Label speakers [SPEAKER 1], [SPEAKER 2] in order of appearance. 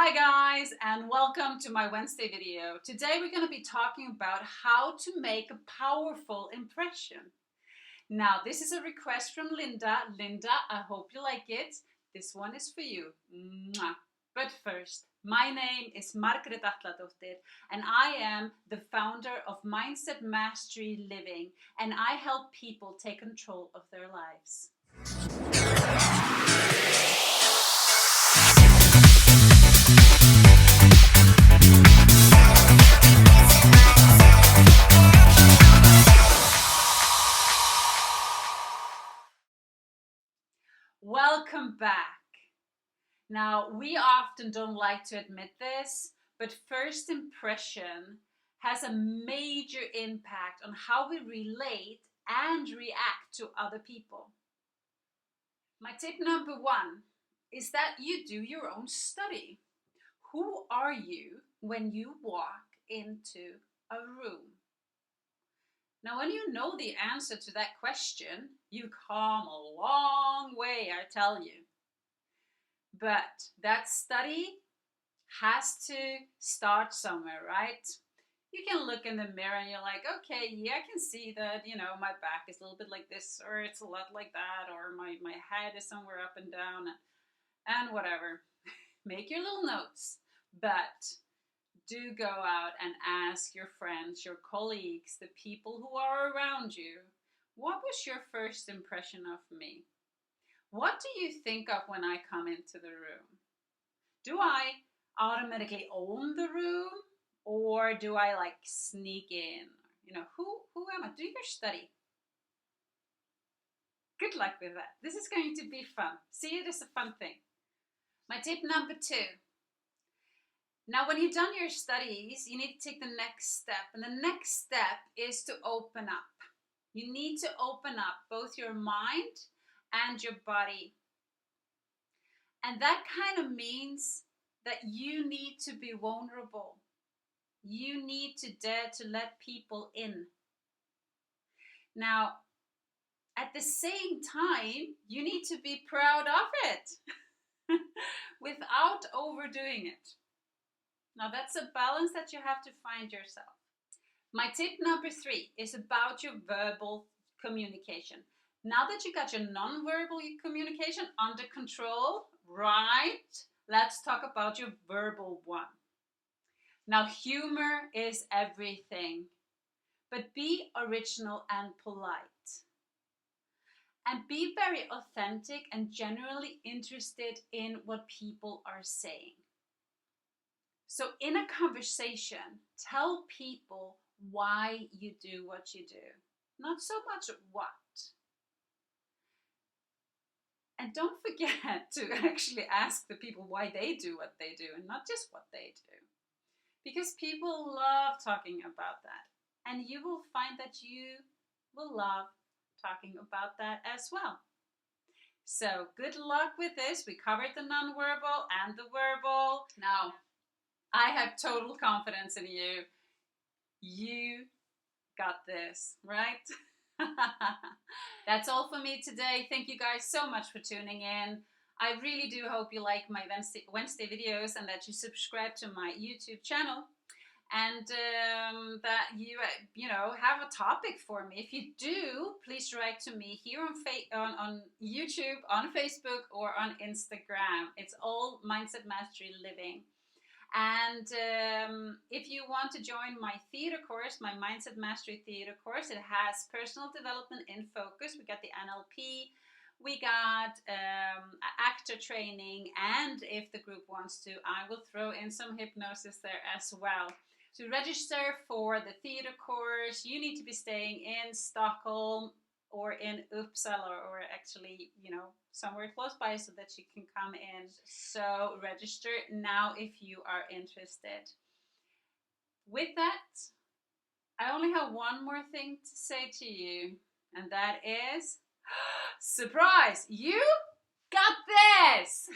[SPEAKER 1] Hi guys, and welcome to my Wednesday video. Today we're going to be talking about how to make a powerful impression. Now this is a request from Linda. Linda, I hope you like it. This one is for you. Mwah. But first, my name is Margret Atladottir and I am the founder of Mindset Mastery Living, and I help people take control of their lives. Welcome back. Now, we often don't like to admit this, but first impression has a major impact on how we relate and react to other people. My tip number one is that you do your own study. Who are you when you walk into a room? Now, when you know the answer to that question, you've come a long way, I tell you. But that study has to start somewhere, right? You can look in the mirror and you're like, okay, yeah, I can see that, my back is a little bit like this, or it's a lot like that, or my head is somewhere up and down, and whatever. Make your little notes. But do go out and ask your friends, your colleagues, the people who are around you, what was your first impression of me? What do you think of when I come into the room? Do I automatically own the room, or do I sneak in? Who am I? Do your study. Good luck with that. This is going to be fun. See it as a fun thing. My tip number two. Now, when you've done your studies, you need to take the next step. And the next step is to open up. You need to open up both your mind and your body. And that kind of means that you need to be vulnerable. You need to dare to let people in. Now, at the same time, you need to be proud of it without overdoing it. Now, that's a balance that you have to find yourself. My tip number three is about your verbal communication. Now that you got your non-verbal communication under control, right? Let's talk about your verbal one. Now, humor is everything, but be original and polite. And be very authentic and genuinely interested in what people are saying. So in a conversation, tell people why you do what you do, not so much what. And don't forget to actually ask the people why they do what they do and not just what they do. Because people love talking about that. And you will find that you will love talking about that as well. So good luck with this. We covered the nonverbal and the verbal. Now, I have total confidence in you. You got this, right? That's all for me today. Thank you guys so much for tuning in. I really do hope you like my Wednesday videos and that you subscribe to my YouTube channel, and that you have a topic for me. If you do, please write to me here on YouTube, on Facebook, or on Instagram. It's all Mindset Mastery Living. And if you want to join my theater course, my Mindset Mastery theater course, it has personal development in focus. We got the NLP, we got actor training, and if the group wants to, I will throw in some hypnosis there as well. To register for the theater course, you need to be staying in Stockholm or in Uppsala, or actually, somewhere close by so that you can come in. So register now if you are interested. With that, I only have one more thing to say to you, and that is, surprise, you got this!